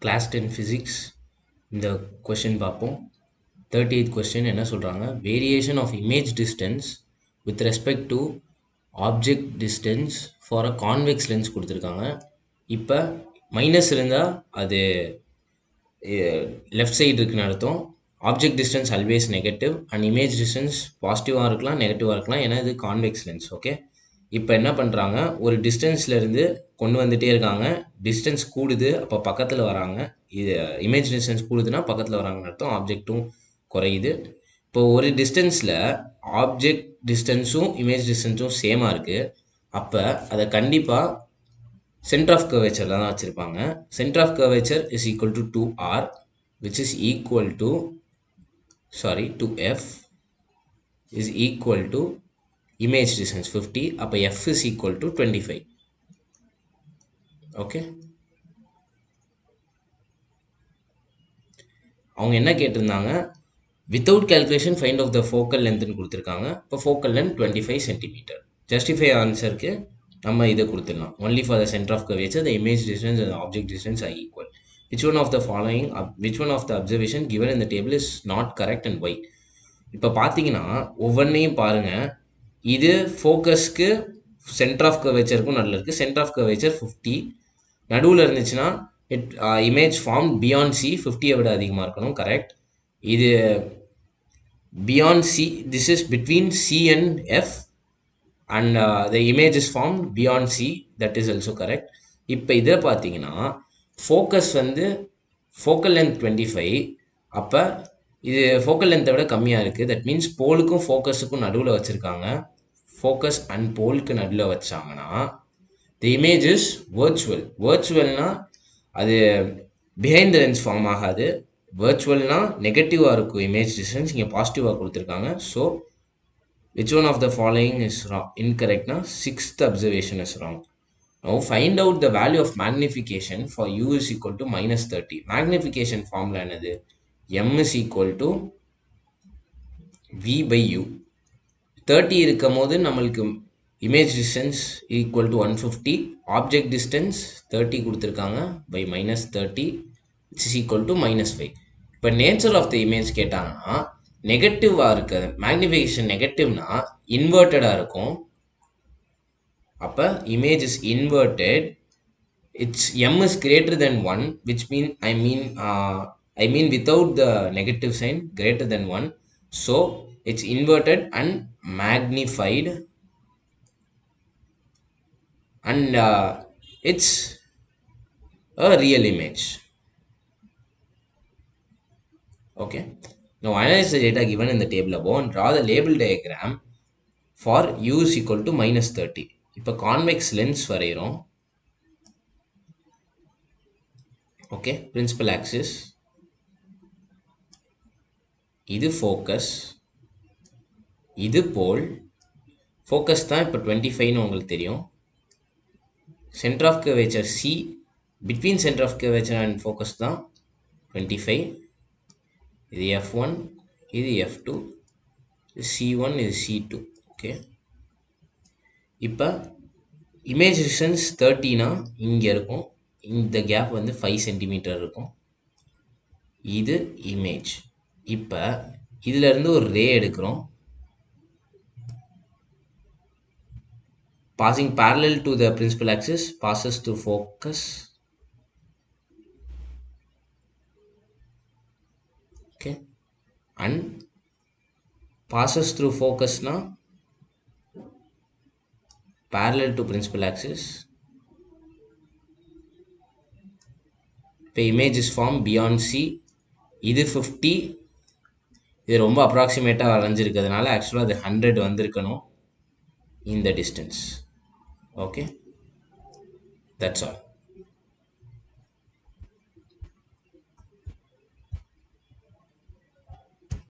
Class 10 physics இந்த question பார்ப்போம். 38th question என்ன சொல்கிறாங்க, variation of image distance with respect to object distance for a convex lens கொடுத்துருக்காங்க. இப்போ மைனஸ் இருந்தால் அது லெஃப்ட் சைடு இருக்குன்னு அர்த்தம். Object distance always negative and image distance பாசிட்டிவாக இருக்கலாம் நெகட்டிவாக இருக்கலாம், ஏன்னா இது கான்வெக்ஸ் லென்ஸ். ஓகே, இப்போ என்ன பண்ணுறாங்க, ஒரு டிஸ்டன்ஸ்லேருந்து கொண்டு வந்துகிட்டே இருக்காங்க. டிஸ்டன்ஸ் கூடுது, அப்போ பக்கத்தில் வராங்க. இது இமேஜ் டிஸ்டன்ஸ் கூடுதுன்னா பக்கத்தில் வராங்கன்னு அர்த்தம். ஆப்ஜெக்ட்டும் குறையுது. இப்போ ஒரு டிஸ்டன்ஸில் ஆப்ஜெக்ட் டிஸ்டன்ஸும் இமேஜ் டிஸ்டன்ஸும் சேமாக இருக்குது. அப்போ அதை கண்டிப்பாக சென்டர் ஆஃப் கர்வேச்சர் தான் வச்சுருப்பாங்க. Centre of curvature is equal to 2r which is equal to 2f is equal to image distance 50. அப்போ f is equal to 25. Okay, அவங்க என்ன கேட்டிருந்தாங்க, without calculation find of the focal லென்த்னு கொடுத்துருக்காங்க. இப்போ focal length 25 centimetre. Justify ஆன்சருக்கு நம்ம இதை கொடுத்துடலாம். Only for the centre of curvature the image distance and object distance are equal. which one of the following which one of the observation given in the table is not correct and why? இப்போ பார்த்தீங்கன்னா ஒவ்வொன்றையும் பாருங்கள். இது ஃபோக்கஸ்க்கு centre of கர்வேச்சருக்கும் நடுவில் இருக்குது. Centre of curvature 50, நடுவில் இருந்துச்சுன்னா image form beyond C 50 விட அதிகமாக இருக்கணும். கரெக்ட். இது beyond C, this is between C and F and the image is form beyond C, that is also correct. இப்போ இதை பார்த்தீங்கன்னா ஃபோக்கஸ் வந்து ஃபோக்கல் லென்த் 25, அப்போ இது ஃபோக்கல் லென்த்தை விட கம்மியாக இருக்குது. தட் மீன்ஸ் போலுக்கும் ஃபோக்கஸுக்கும் நடுவில் வச்சுருக்காங்க. ஃபோக்கஸ் அண்ட் போலுக்கு நடுவில் வச்சாங்கன்னா தி இமேஜ் இஸ் வர்ச்சுவல். வர்ச்சுவல்னால் அது பிஹைண்ட் த லென்ஸ் ஃபார்ம் ஆகாது. வர்ச்சுவல்னால் நெகட்டிவாக இருக்கும் இமேஜ் டிஸ்டன்ஸ், இங்கே பாசிட்டிவாக கொடுத்துருக்காங்க. So which one of the following is wrong, இன்கரெக்ட்னா 6th observation is wrong. Now find out the value of magnification for u is equal to -30. Magnification formula என்னது, m is equal to v by u. 30 இருக்கும் போது நம்மளுக்கு image distance equal to 150, object distance 30 கொடுத்துருக்காங்க by -30 which is equal to -5. இப்போ nature of the image கேட்டாங்கன்னா நெகட்டிவாக இருக்குது. Magnification நெகட்டிவ்னா இன்வெர்ட்டடாக இருக்கும். அப்போ image is inverted, it's m is greater than 1, which I mean without the negative sign, greater than 1. So it's inverted and magnified, and it's a real image. Okay, now analyze the data given in the table above and draw the label diagram for u is equal to -30. இப்போ convex lens வரைகிறோம். Okay, principal axis, இது focus, இது pole. Focus தான் இப்போ 25ன்னு உங்களுக்கு தெரியும். Centre of curvature C, between centre of curvature and focus தான் 25. இது f1, இது f2, இது c1, இது c2. ஓகே, இப்போ இமேஜ் டிஸ்டன்ஸ் 30னா இங்கே இருக்கும். இந்த கேப் வந்து 5 சென்டிமீட்டர் இருக்கும். இது இமேஜ். இப்போ இதிலேருந்து ஒரு ரே எடுக்கிறோம். passing parallel to the principal axis, passes through focus. Okay, and passes through focus now parallel to principal axis. இப்போ image is form beyond C. இது 50, இது ரொம்ப அப்ராக்சிமேட்டாக வரைஞ்சிருக்கிறதுனால ஆக்சுவலாக அது 100 வந்திருக்கணும் இந்த டிஸ்டன்ஸ். Okay, that's all.